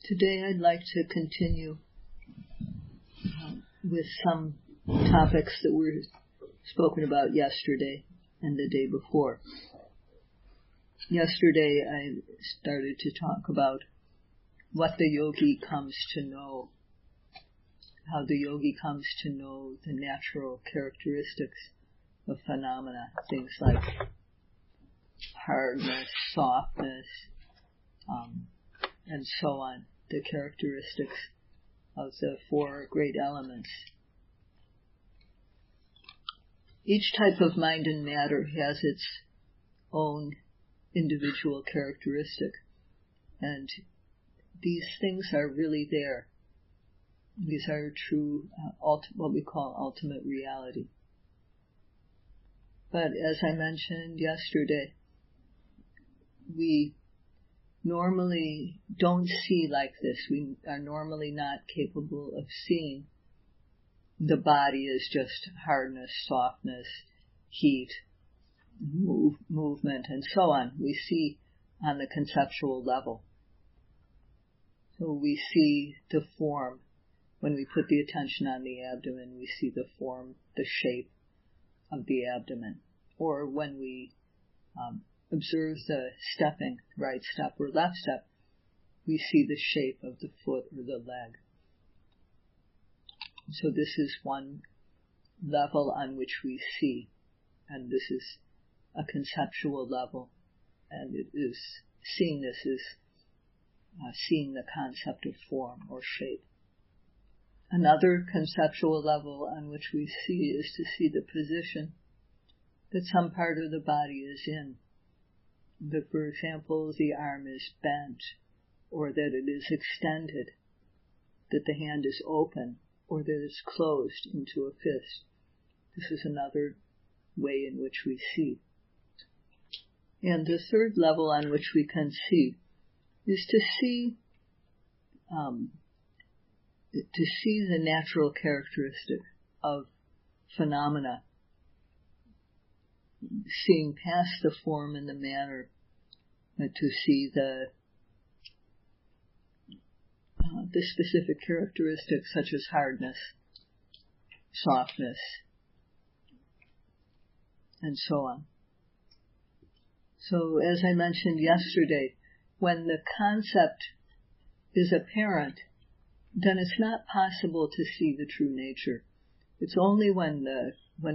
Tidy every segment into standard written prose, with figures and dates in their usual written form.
Today I'd like to continue with some topics that were spoken about yesterday and the day before. Yesterday I started to talk about what the yogi comes to know, how the yogi comes to know the natural characteristics of phenomena, things like hardness, softness, and so on, the characteristics of the four great elements. Each type of mind and matter has its own individual characteristic, and these things are really there. These are true, what we call ultimate reality. But as I mentioned yesterday, we normally don't see like this. We are normally not capable of seeing the body as just hardness, softness, heat, movement, and so on. We see on the conceptual level. So we see the form. When we put the attention on the abdomen, we see the form, the shape of the abdomen. Or when we observe the stepping, right step or left step, we see the shape of the foot or the leg. So this is one level on which we see, and this is a conceptual level, and it is seeing this is seeing the concept of form or shape. Another conceptual level on which we see is to see the position that some part of the body is in. That, for example, the arm is bent, or that it is extended, that the hand is open, or that it's closed into a fist. This is another way in which we see. And the third level on which we can see is to see the natural characteristic of phenomena, seeing past the form and the manner, to see the specific characteristics such as hardness, softness, and so on. So as I mentioned yesterday, when the concept is apparent, then it's not possible to see the true nature. It's only when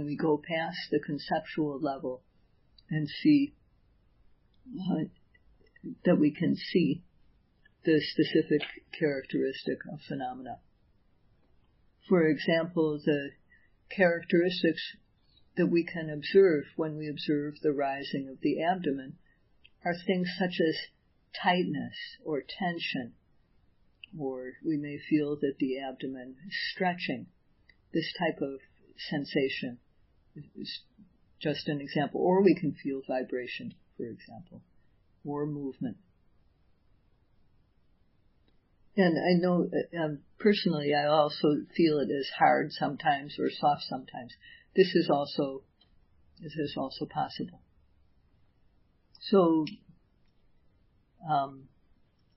we go past the conceptual level and see that we can see the specific characteristic of phenomena. For example, the characteristics that we can observe when we observe the rising of the abdomen are things such as tightness or tension, or we may feel that the abdomen is stretching. This type of sensation is just an example. Or we can feel vibration, for example, or movement. And I know personally I also feel it as hard sometimes or soft sometimes. This is also possible. So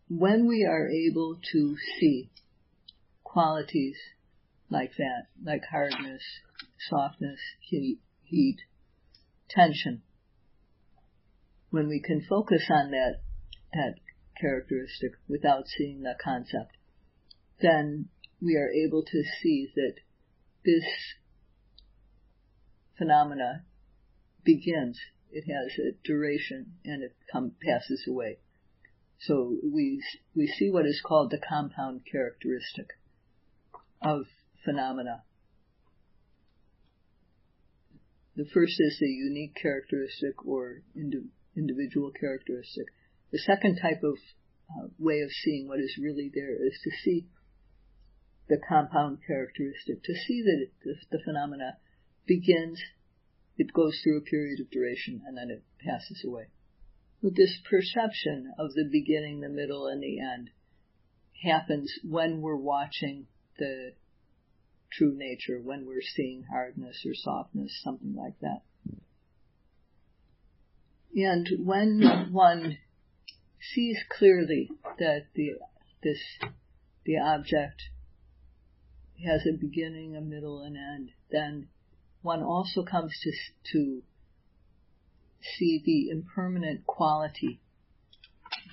when we are able to see qualities like that, like hardness, softness, heat, tension, when we can focus on that characteristic without seeing the concept, then we are able to see that this phenomena begins, it has a duration, and it passes away. So we see what is called the compound characteristic of phenomena. The first is the unique characteristic or individual characteristic. The second type of way of seeing what is really there is to see the compound characteristic, to see that the phenomena begins, it goes through a period of duration, and then it passes away. But this perception of the beginning, the middle, and the end happens when we're watching the true nature, when we're seeing hardness or softness, something like that. And when one sees clearly that the object has a beginning, a middle, and end, then one also comes to see the impermanent quality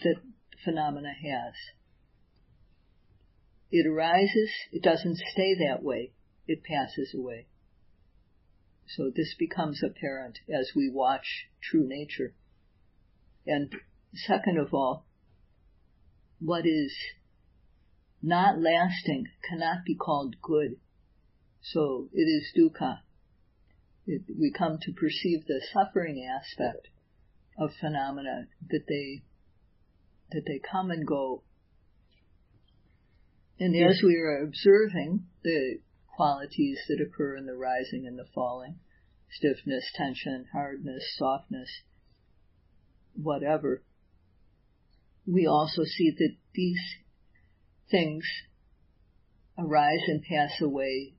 that phenomena has. It arises, it doesn't stay that way, it passes away. So this becomes apparent as we watch true nature. And second of all, what is not lasting cannot be called good. So it is dukkha. We come to perceive the suffering aspect of phenomena, that they come and go. And as we are observing the qualities that occur in the rising and the falling, stiffness, tension, hardness, softness, whatever, we also see that these things arise and pass away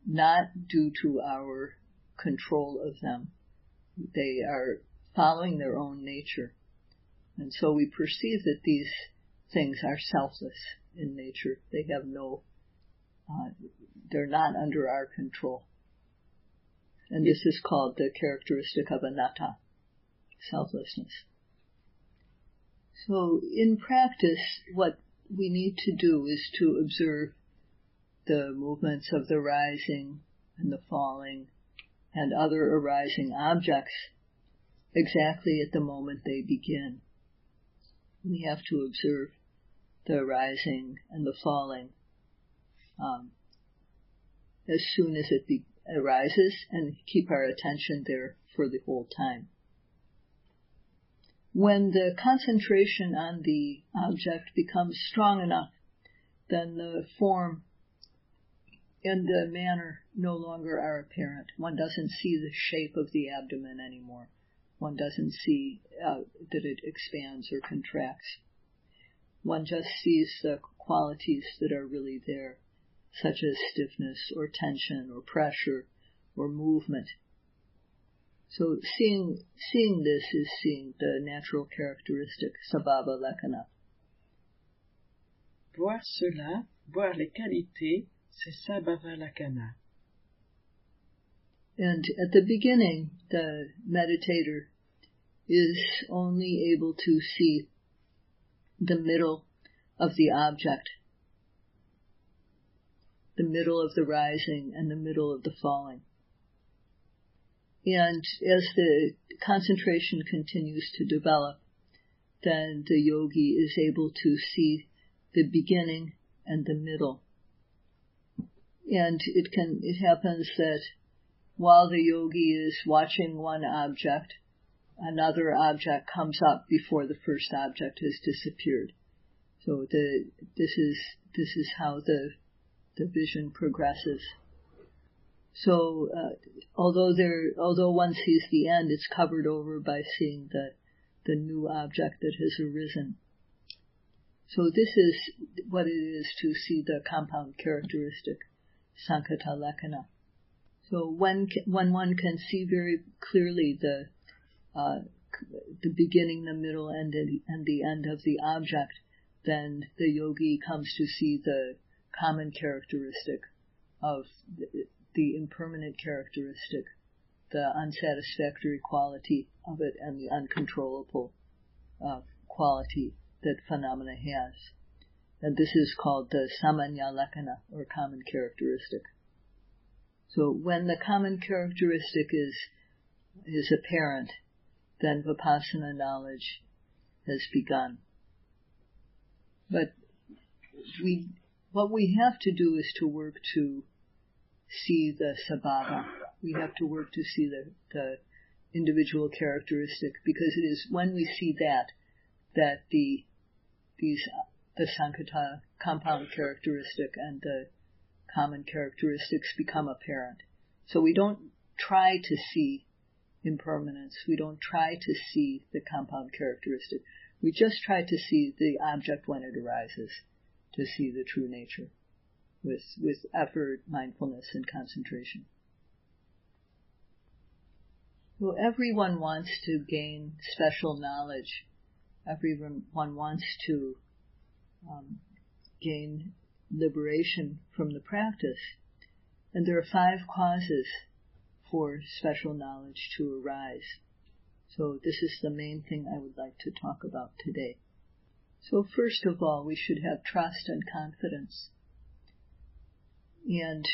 not due to our control of them. They are following their own nature. And so we perceive that these things are selfless in nature. They have they're not under our control. And this is called the characteristic of anatta, selflessness. So in practice, what we need to do is to observe the movements of the rising and the falling and other arising objects exactly at the moment they begin. We have to observe the rising and the falling as soon as it arises, and keep our attention there for the whole time. When the concentration on the object becomes strong enough, then the form and the manner no longer are apparent. One doesn't see the shape of the abdomen anymore. One doesn't see that it expands or contracts. One just sees the qualities that are really there, such as stiffness or tension or pressure or movement. So seeing this is seeing the natural characteristic, sabhava lakkhana. Voir cela, voir les qualités, c'est sabhava lakkhana. And at the beginning, the meditator is only able to see the middle of the object, the middle of the rising and the middle of the falling. And as the concentration continues to develop, then the yogi is able to see the beginning and the middle. And it happens that while the yogi is watching one object, another object comes up before the first object has disappeared. So this is how the vision progresses. So although one sees the end, it's covered over by seeing the new object that has arisen. So this is what it is to see the compound characteristic, sankhata lakkhana. So when one can see very clearly the beginning, the middle, and the end of the object, then the yogi comes to see the common characteristic of the impermanent characteristic, the unsatisfactory quality of it, and the uncontrollable quality that phenomena has. And this is called the samanya lakkhana, or common characteristic. So when the common characteristic is apparent, then vipassana knowledge has begun. But what we have to do is to work to see the sabhava. We have to work to see the individual characteristic, because it is when we see that the sankhata compound characteristic and the common characteristics become apparent. So we don't try to see impermanence. We don't try to see the compound characteristic. We just try to see the object when it arises, to see the true nature with effort, mindfulness, and concentration. So everyone wants to gain special knowledge. Everyone wants to gain liberation from the practice. And there are 5 causes for special knowledge to arise. So this is the main thing I would like to talk about today. So first of all, we should have trust and confidence. And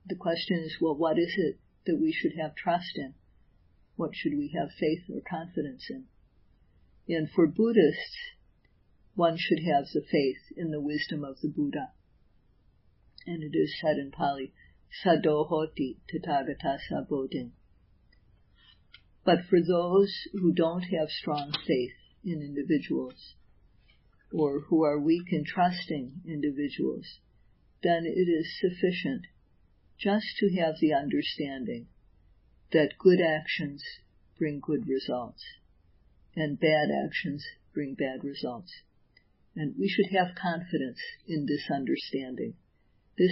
the question is, well, what is it that we should have trust in? What should we have faith or confidence in? And for Buddhists, one should have the faith in the wisdom of the Buddha. And it is said in Pali, Sadohoti Tathagatasa Bodhin. But for those who don't have strong faith in individuals, or who are weak in trusting individuals, then it is sufficient just to have the understanding that good actions bring good results, and bad actions bring bad results. And we should have confidence in this understanding. This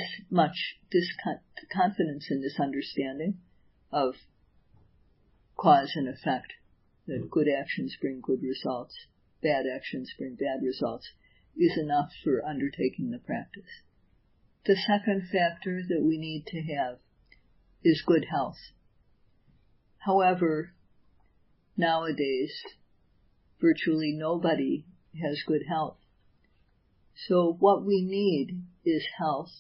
confidence in this understanding of cause and effect, that good actions bring good results, bad actions bring bad results, is enough for undertaking the practice. The second factor that we need to have is good health. However, nowadays, virtually nobody has good health. So what we need is health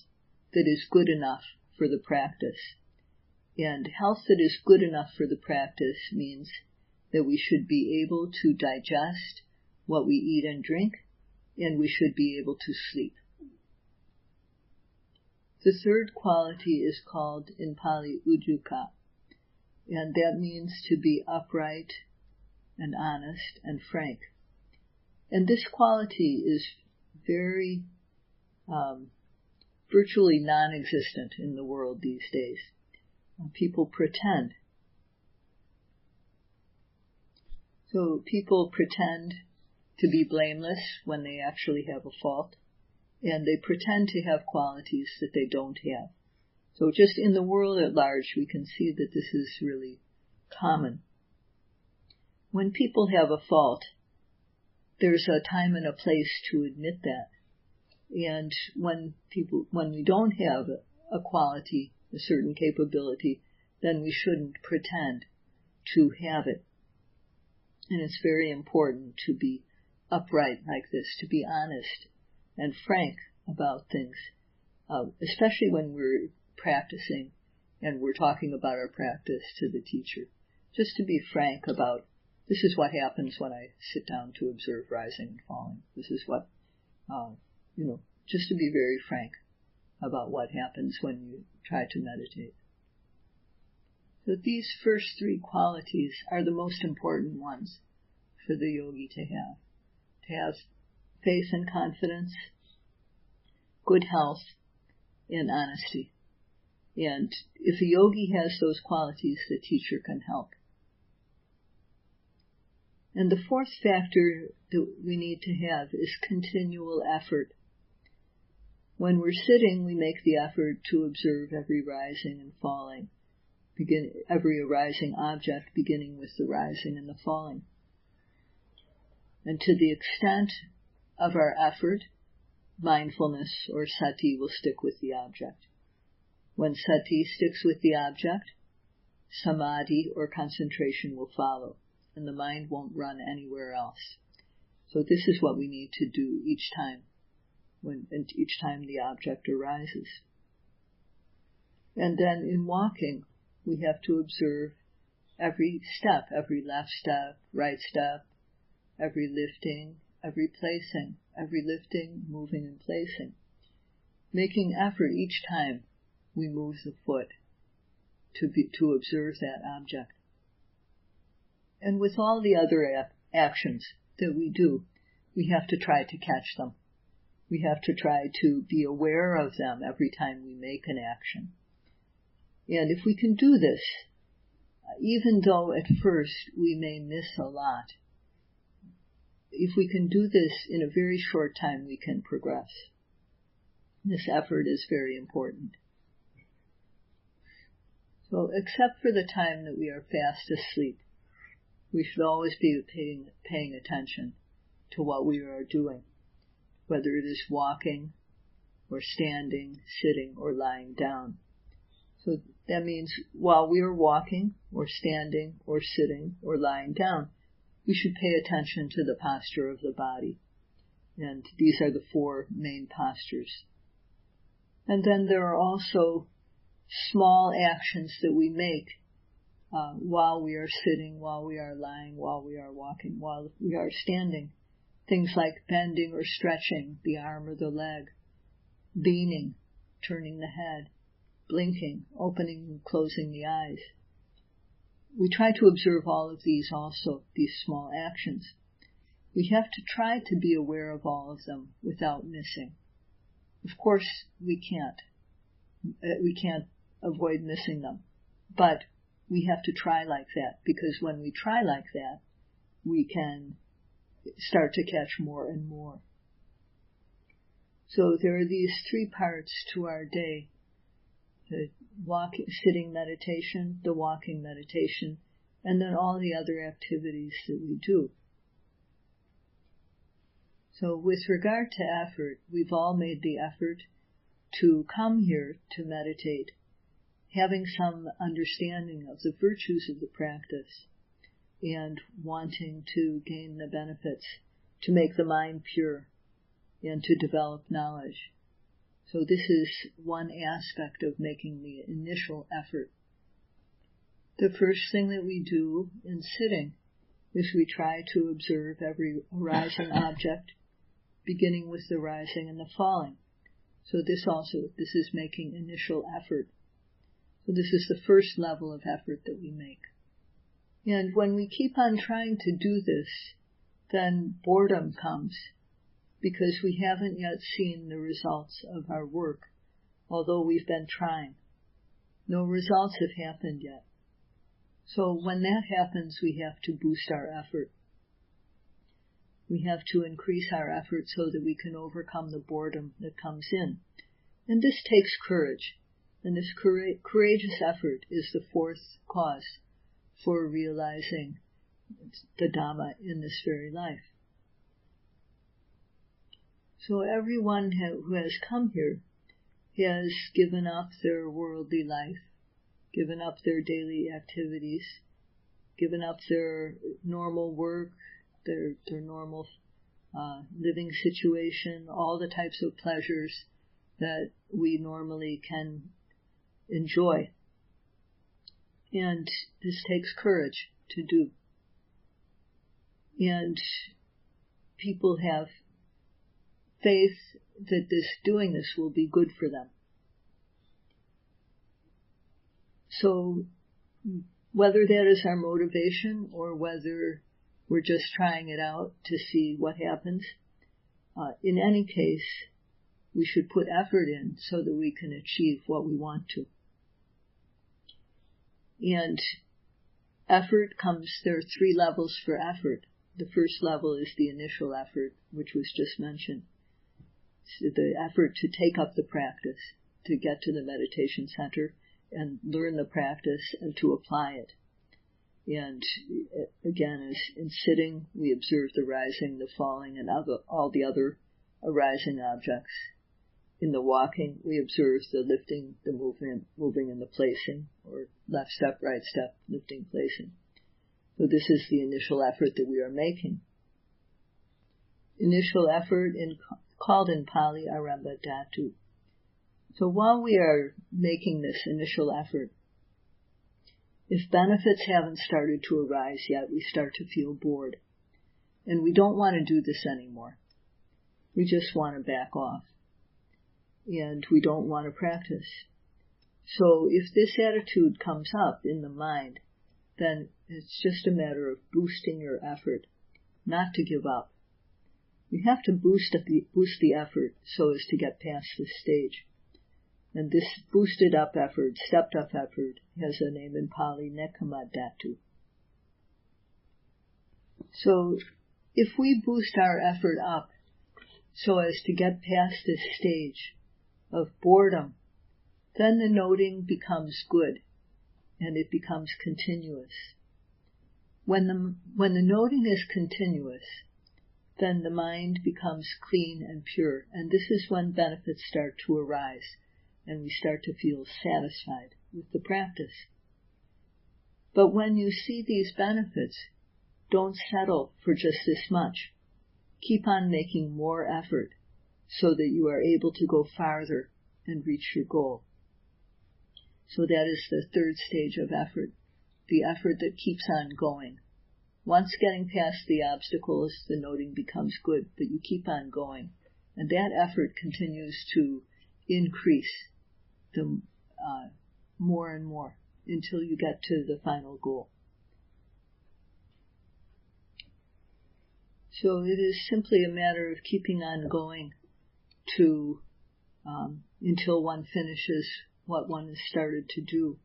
that is good enough for the practice. And health that is good enough for the practice means that we should be able to digest what we eat and drink, and we should be able to sleep. The third quality is called in Pali ujuka, and that means to be upright and honest and frank. And this quality is very virtually non-existent in the world these days. People pretend. So people pretend to be blameless when they actually have a fault, and they pretend to have qualities that they don't have. So just in the world at large, we can see that this is really common. When people have a fault, there's a time and a place to admit that. And when we don't have a quality, a certain capability, then we shouldn't pretend to have it. And it's very important to be upright like this, to be honest and frank about things, especially when we're practicing and we're talking about our practice to the teacher. Just to be frank about, this is what happens when I sit down to observe rising and falling. This is what, just to be very frank about what happens when you try to meditate. So these first 3 qualities are the most important ones for the yogi to have. To have faith and confidence, good health, and honesty. And if a yogi has those qualities, the teacher can help. And the fourth factor that we need to have is continual effort. When we're sitting, we make the effort to observe every rising and falling, every arising object beginning with the rising and the falling. And to the extent of our effort, mindfulness or sati will stick with the object. When sati sticks with the object, samadhi or concentration will follow, and the mind won't run anywhere else. So this is what we need to do each time the object arises. And then in walking, we have to observe every step, every left step, right step, every lifting, every placing, every lifting, moving and placing, making effort each time we move the foot to observe that object. And with all the other actions that we do, we have to try to catch them. We have to try to be aware of them every time we make an action. And if we can do this, even though at first we may miss a lot, if we can do this in a very short time, we can progress. This effort is very important. So except for the time that we are fast asleep, we should always be paying attention to what we are doing. whether it is walking or standing, sitting, or lying down. So that means while we are walking or standing or sitting or lying down, we should pay attention to the posture of the body. And these are the 4 main postures. And then there are also small actions that we make while we are sitting, while we are lying, while we are walking, while we are standing. Things like bending or stretching the arm or the leg, leaning, turning the head, blinking, opening and closing the eyes. We try to observe all of these also, these small actions. We have to try to be aware of all of them without missing. Of course, we can't. We can't avoid missing them. But we have to try like that, because when we try like that, we can start to catch more and more. So there are these 3 parts to our day: the sitting meditation, the walking meditation, and then all the other activities that we do. So with regard to effort, we've all made the effort to come here to meditate, having some understanding of the virtues of the practice and wanting to gain the benefits, to make the mind pure and to develop knowledge. So this is one aspect of making the initial effort. The first thing that we do in sitting is we try to observe every arising object, beginning with the rising and the falling. So this is making initial effort. So this is the first level of effort that we make. And when we keep on trying to do this, then boredom comes, because we haven't yet seen the results of our work, although we've been trying. No results have happened yet. So when that happens, we have to boost our effort. We have to increase our effort so that we can overcome the boredom that comes in. And this takes courage. And this courageous effort is the 4th cause for realizing the Dhamma in this very life. So everyone who has come here has given up their worldly life, given up their daily activities, given up their normal work, their normal living situation, all the types of pleasures that we normally can enjoy. And this takes courage to do. And people have faith that doing this will be good for them. So whether that is our motivation or whether we're just trying it out to see what happens, in any case, we should put effort in so that we can achieve what we want to. And effort comes, there are 3 levels for effort. The first level is the initial effort, which was just mentioned. So the effort to take up the practice, to get to the meditation center and learn the practice and to apply it. And again, as in sitting, we observe the rising, the falling, and all the other arising objects. In the walking, we observe the lifting, the moving and the placing, or left step, right step, lifting, placing. So this is the initial effort that we are making. Initial effort called in Pali Arambha Dhatu. So while we are making this initial effort, if benefits haven't started to arise yet, we start to feel bored. And we don't want to do this anymore. We just want to back off. And we don't want to practice. So if this attitude comes up in the mind, then it's just a matter of boosting your effort, not to give up. You have to boost the effort so as to get past this stage. And this boosted up effort, stepped up effort, has a name in Pali, Nekkhamma Dhatu. So if we boost our effort up so as to get past this stage of boredom, then the noting becomes good and it becomes continuous. When the noting is continuous, then the mind becomes clean and pure, and this is when benefits start to arise, and we start to feel satisfied with the practice. But when you see these benefits, don't settle for just this much. Keep on making more effort so that you are able to go farther and reach your goal. So that is the third stage of effort, the effort that keeps on going. Once getting past the obstacles, the noting becomes good, but you keep on going. And that effort continues to increase more and more until you get to the final goal. So it is simply a matter of keeping on going to until one finishes what one has started to do.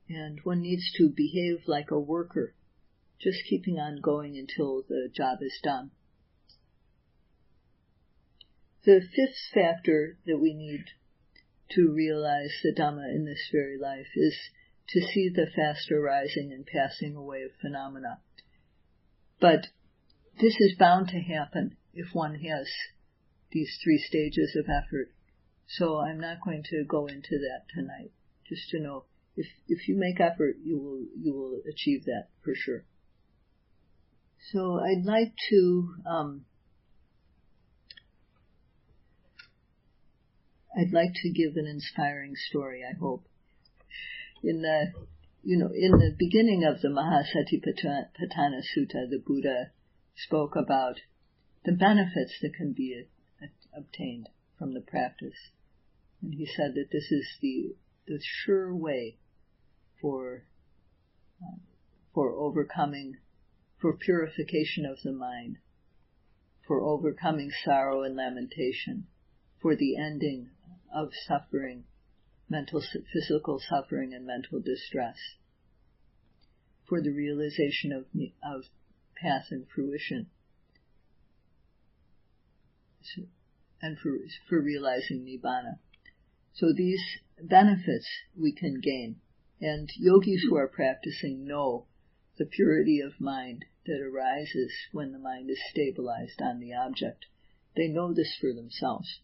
And one needs to behave like a worker, just keeping on going until the job is done. The fifth factor that we need to realize the Dhamma in this very life is to see the fast arising and passing away of phenomena. But this is bound to happen if one has these three stages of effort. So I'm not going to go into that tonight. Just to know, if you make effort, you will achieve that for sure. So I'd like to give an inspiring story, I hope. In the beginning of the Mahasatipatthana Sutta, the Buddha spoke about the benefits that can be obtained from the practice. And he said that this is the sure way for overcoming, for purification of the mind, for overcoming sorrow and lamentation, for the ending of suffering, physical suffering and mental distress, for the realization of path and fruition, and for realizing Nibbana. So these benefits we can gain, and yogis who are practicing know the purity of mind that arises when the mind is stabilized on the object. They know this for themselves.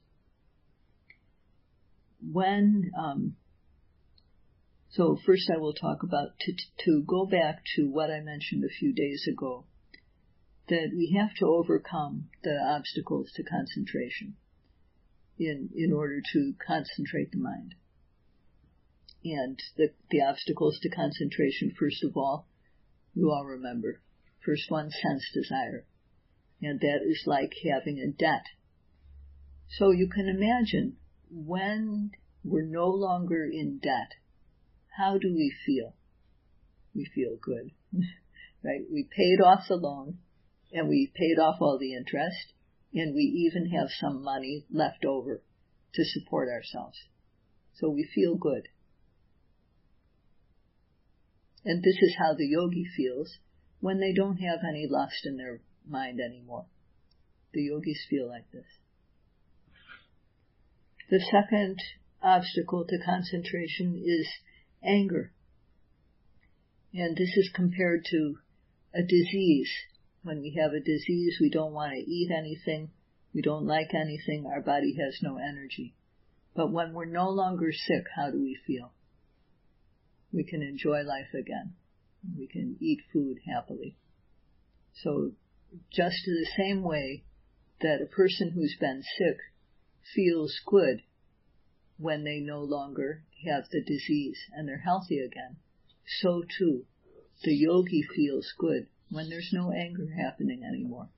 So first I will talk about, to go back to what I mentioned a few days ago, that we have to overcome the obstacles to concentration in order to concentrate the mind. And the obstacles to concentration, first of all, you all remember, first one, sense desire. And that is like having a debt. So you can imagine, when we're no longer in debt, how do we feel? We feel good, right? We paid off the loan, and we paid off all the interest, and we even have some money left over to support ourselves. So we feel good. And this is how the yogi feels when they don't have any lust in their mind anymore. The yogis feel like this. The second obstacle to concentration is anger. And this is compared to a disease. When we have a disease, we don't want to eat anything, we don't like anything, our body has no energy. But when we're no longer sick, how do we feel? We can enjoy life again. We can eat food happily. So just the same way that a person who's been sick feels good when they no longer have the disease and they're healthy again, so too the yogi feels good when there's no anger happening anymore.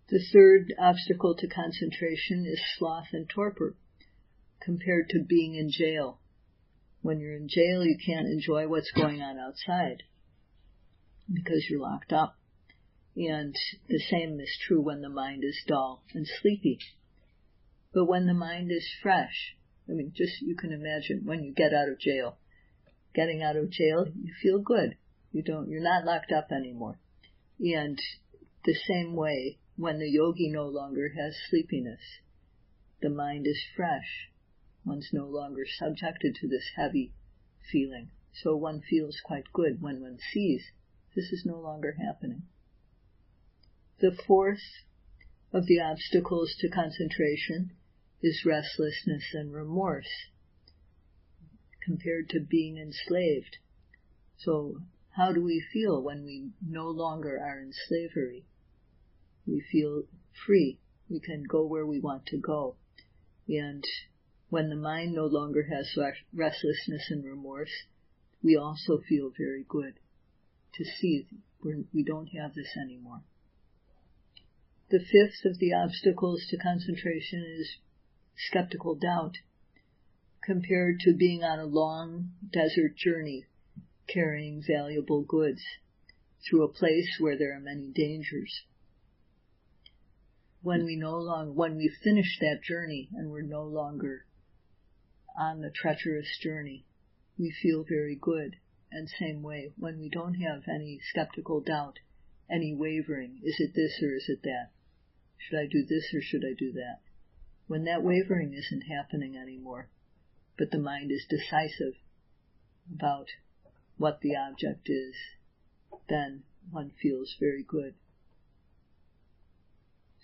The third obstacle to concentration is sloth and torpor, compared to being in jail. When you're in jail, you can't enjoy what's going on outside because you're locked up. And the same is true when the mind is dull and sleepy. But when the mind is fresh, you can imagine when you get out of jail. Getting out of jail, you feel good. You're not locked up anymore. And the same way, when the yogi no longer has sleepiness, the mind is fresh. One's no longer subjected to this heavy feeling. So one feels quite good when one sees this is no longer happening. The fourth of the obstacles to concentration is restlessness and remorse, compared to being enslaved. So how do we feel when we no longer are in slavery? We feel free. We can go where we want to go. And when the mind no longer has restlessness and remorse, we also feel very good to see we don't have this anymore. The fifth of the obstacles to concentration is skeptical doubt, compared to being on a long desert journey carrying valuable goods through a place where there are many dangers. When we finish that journey and we're no longer on the treacherous journey, we feel very good. And same way, when we don't have any skeptical doubt, any wavering, is it this or is it that? Should I do this or should I do that? When that wavering isn't happening anymore, but the mind is decisive about what the object is, then one feels very good.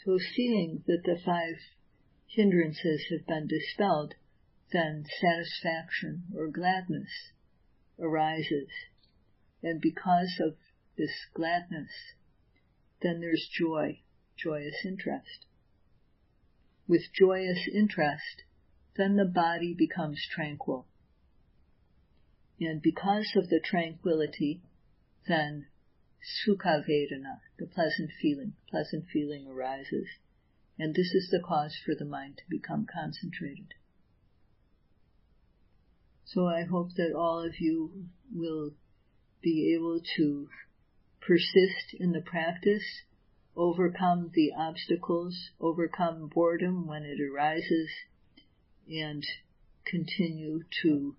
So seeing that the 5 hindrances have been dispelled, then satisfaction or gladness arises. And because of this gladness, then there's joy, joyous interest. With joyous interest, then the body becomes tranquil. And because of the tranquility, then sukha vedana, the pleasant feeling arises. And this is the cause for the mind to become concentrated. So I hope that all of you will be able to persist in the practice, overcome the obstacles, overcome boredom when it arises, and continue to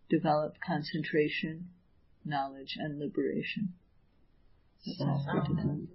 develop concentration, knowledge, and liberation. That's all for today.